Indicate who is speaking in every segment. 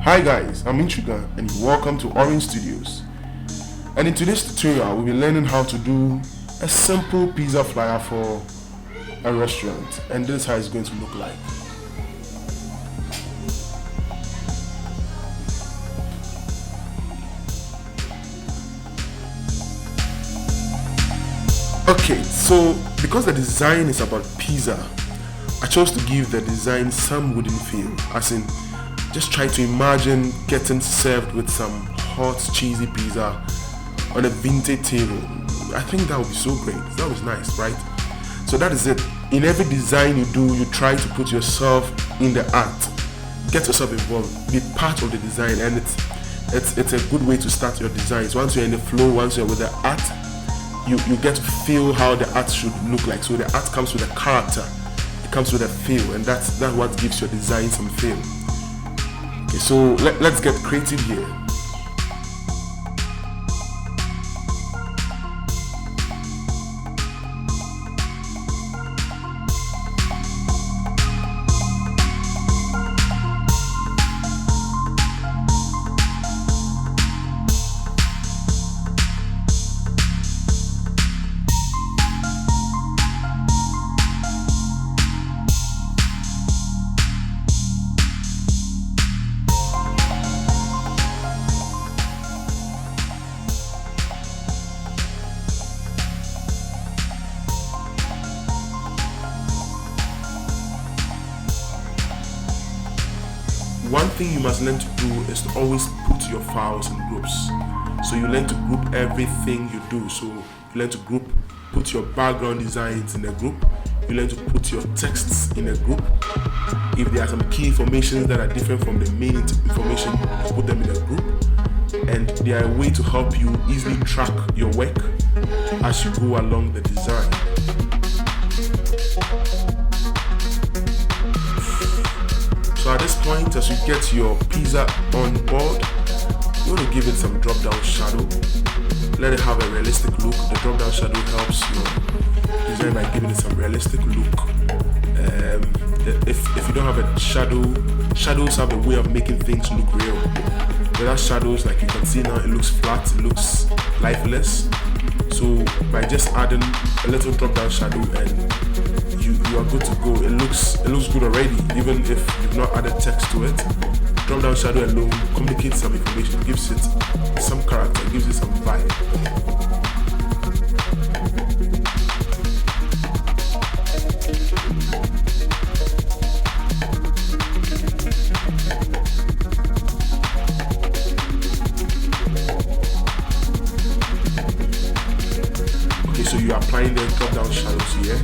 Speaker 1: Hi guys, I'm Intriga and welcome to Orange Studios. And in today's tutorial, we'll be learning how to do a simple pizza flyer for a restaurant. And this is how it's going to look like. Okay, so because the design is about pizza, I chose to give the design some wooden feel, as in just try to imagine getting served with some hot cheesy pizza on a vintage table. I think that would be so great. That was nice, right? So that is it. In every design you do, you try to put yourself in the art. Get yourself involved. Be part of the design, and it's a good way to start your designs. Once you're in the flow, once you're with the art, you get to feel how the art should look like. So the art comes with a character. It comes with a feel, and that's what gives your design some feel. Okay, so let's get creative here. One thing you must learn to do is to always put your files in groups. So you learn to group everything you do. So you learn to put your background designs in a group. You learn to put your texts in a group. If there are some key information that are different from the main information, put them in a group. And they are a way to help you easily track your work as you go along the design. So at this point, as you get your pizza on board, you want to give it some drop-down shadow. Let it have a realistic look. The drop-down shadow helps your design by giving it some realistic look. If you don't have a shadow, shadows have a way of making things look real. Without shadows, like you can see now, it looks flat, it looks lifeless. So by just adding a little drop-down shadow, and you are good to go. It looks good already, even if you've not added text to it. Drop down shadow alone communicates some information, gives it some character, gives it some vibe. Okay, so you are applying the drop down shadows here.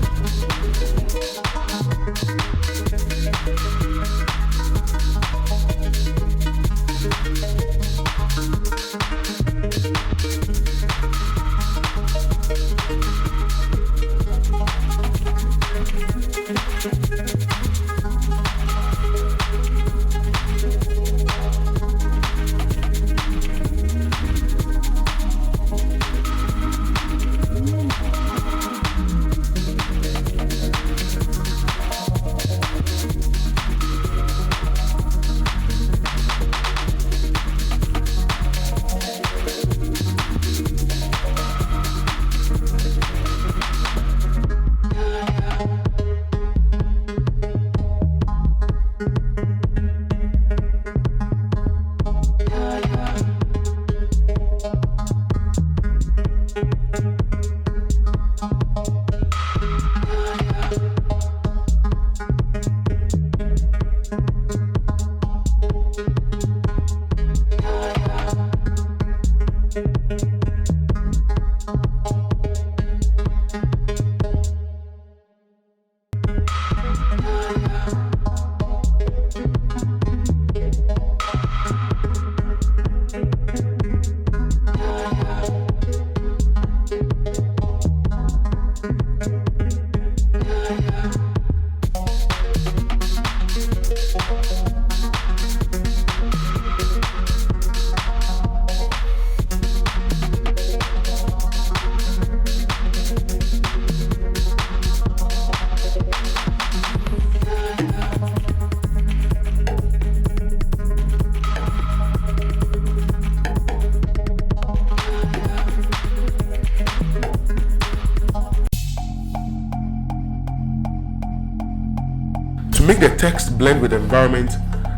Speaker 1: make the text blend with the environment,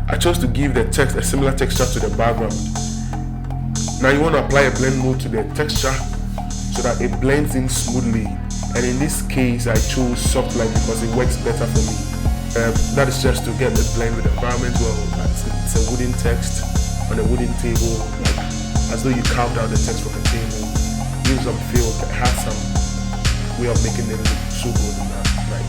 Speaker 1: I chose to give the text a similar texture to the background. Now you want to apply a blend mode to the texture so that it blends in smoothly. And in this case, I chose soft light because it works better for me. That is just to get the blend with the environment well. It's a wooden text on a wooden table, like as though you carved out the text from a table. Gives some feel, it has some way of making it look so good in that light.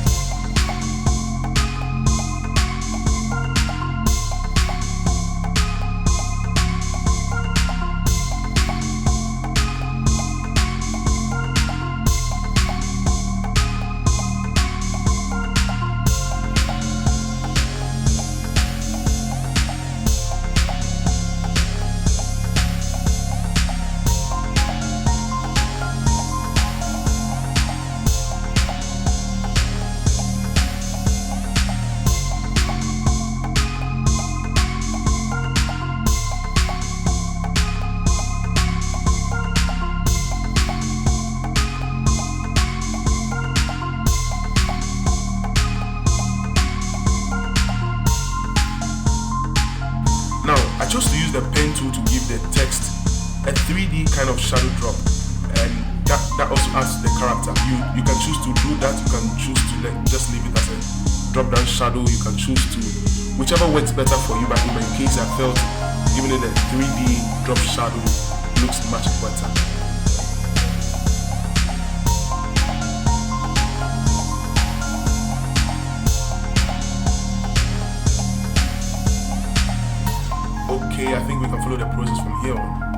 Speaker 1: I chose to use the pen tool to give the text a 3D kind of shadow drop, and that also adds to the character. You can choose to do that, you can choose to just leave it as a drop down shadow, you can choose to, whichever works better for you, but in my case I felt giving it a 3D drop shadow looks much better. Okay, I think we can follow the process from here on.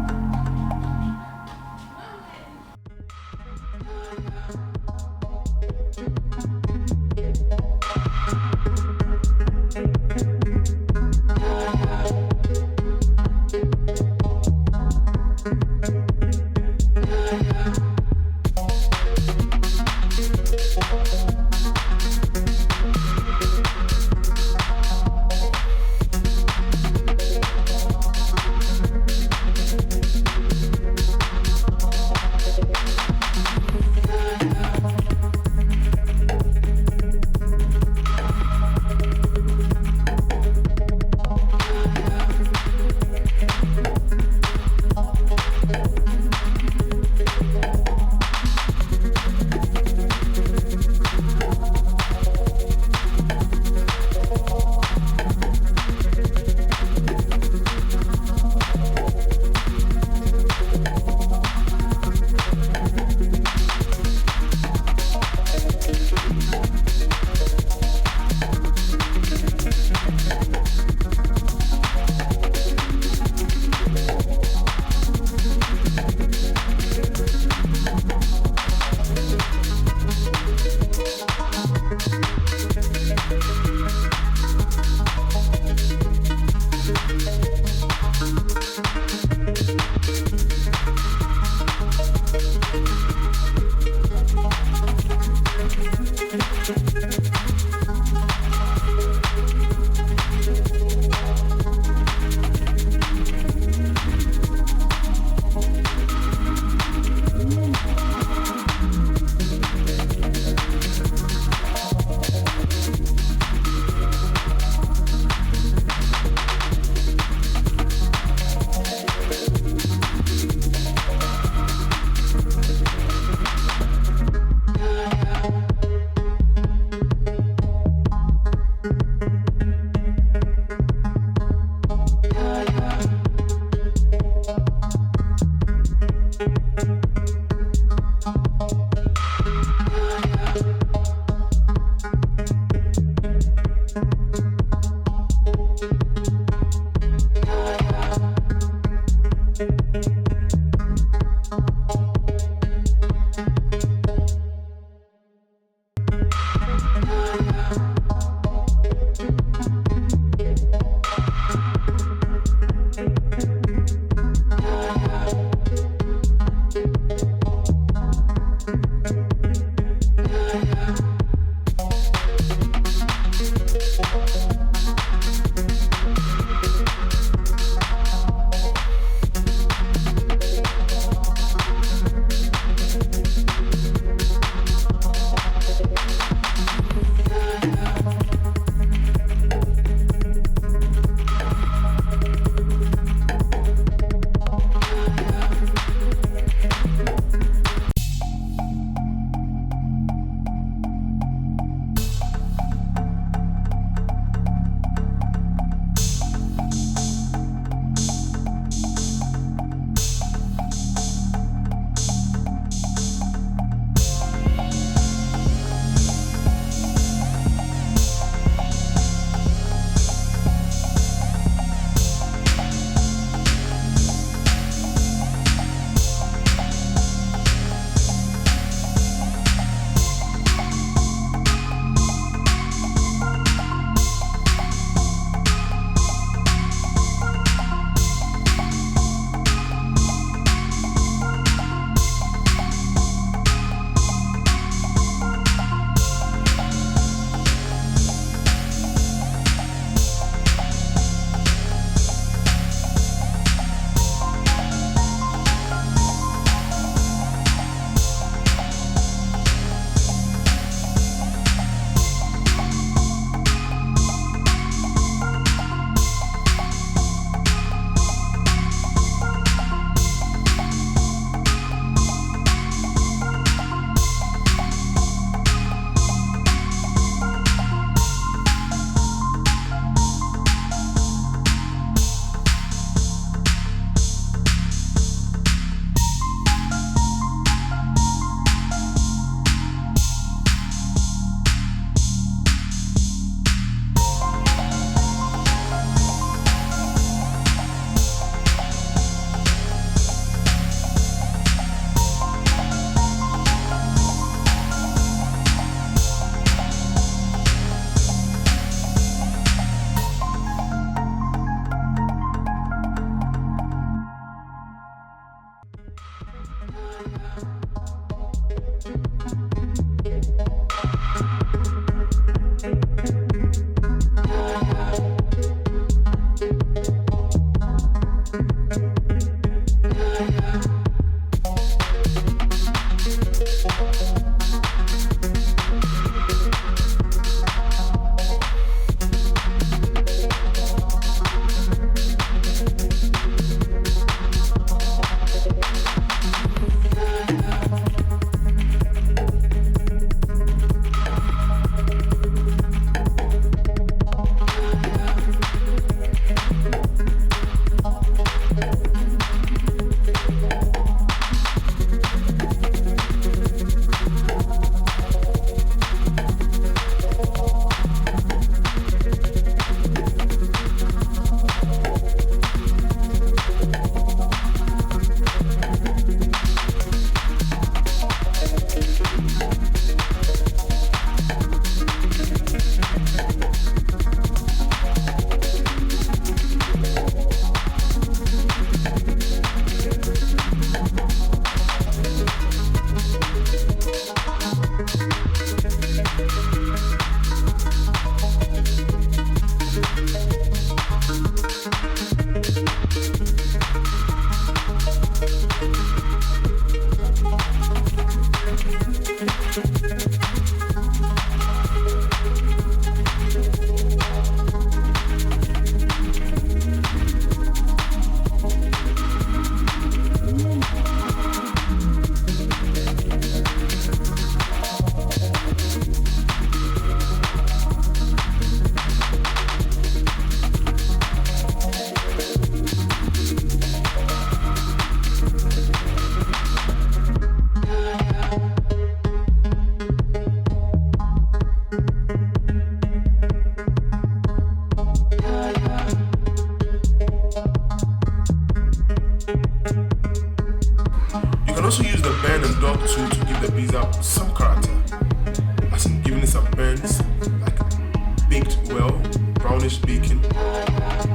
Speaker 1: polished bacon.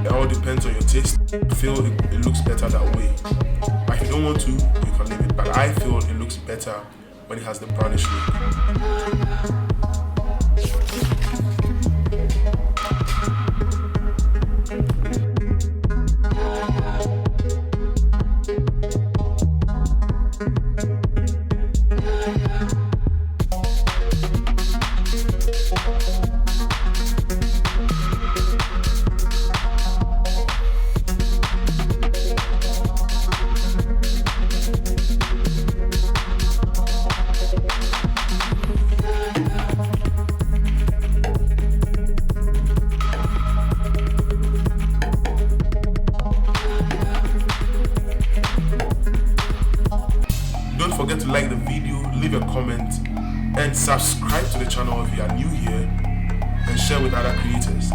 Speaker 1: It all depends on your taste. I feel it looks better that way. But if you don't want to, you can leave it. But I feel it looks better when it has the brownish look. Don't forget to like the video, leave a comment, and subscribe to the channel if you are new here, and share with other creators.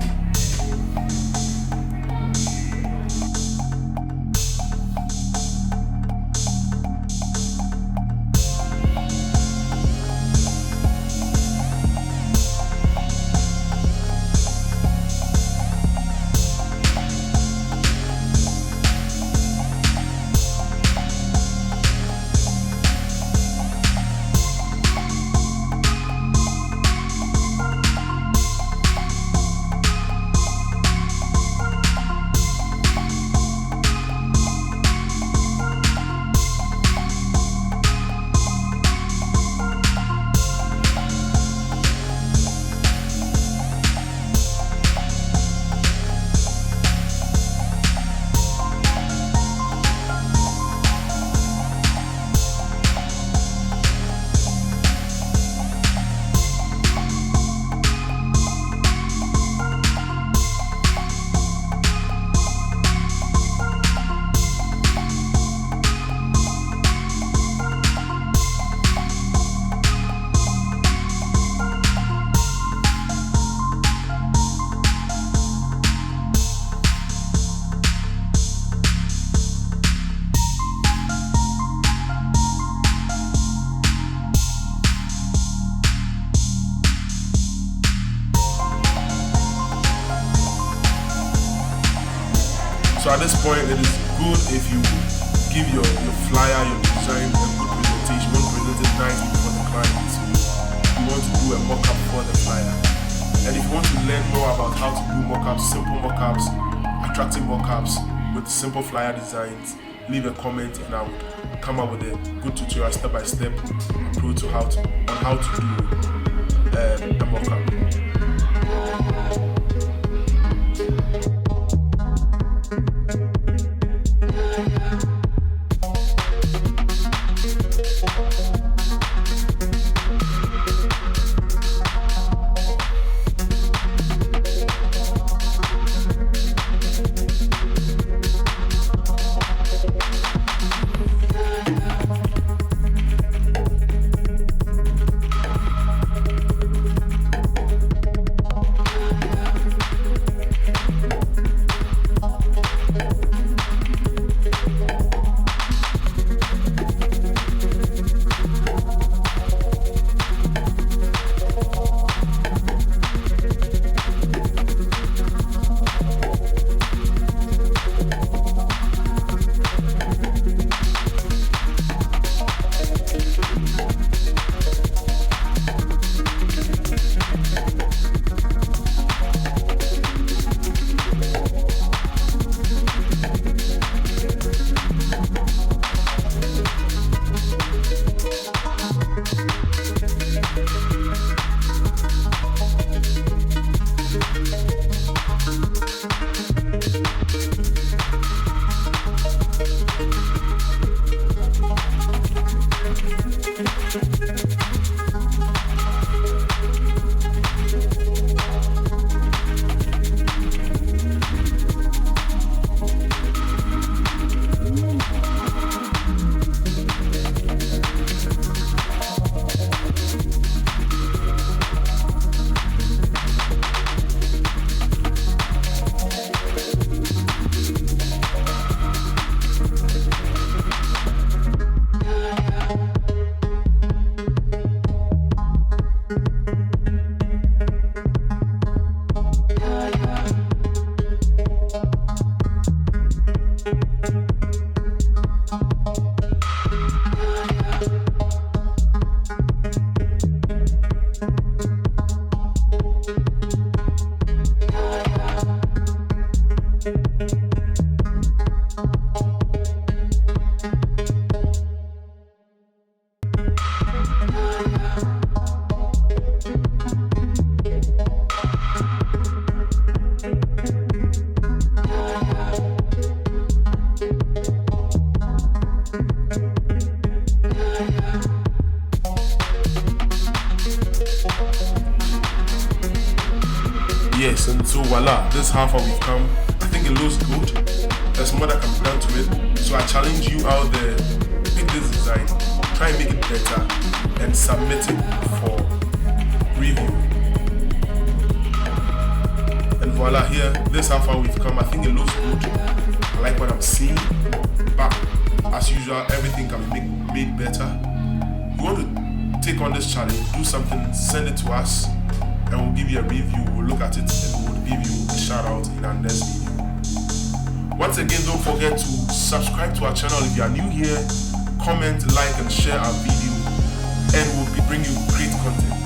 Speaker 1: So at this point, it is good if you give your flyer, your design a good presentation. You want to present it nicely for the client. So you want to do a mock-up for the flyer. And if you want to learn more about how to do mock-ups, simple mock-ups, attractive mock-ups with simple flyer designs, leave a comment and I will come up with a good tutorial step-by-step approach on how to do a mock-up. Yes, and so voila, this is how far we've come. I think it looks good. There's more that can be done to it. So I challenge you out there, pick this design, try and make it better, and submit it for review. And voila, here, this is how far we've come. I think it looks good. I like what I'm seeing. But as usual, everything can be made better. You want to take on this challenge, do something, send it to us, and we'll give you a review. We'll look at it and we'll give you a shout out in our next video. Once again, don't forget to subscribe to our channel if you are new here, comment, like, and share our video, and we'll bring you great content.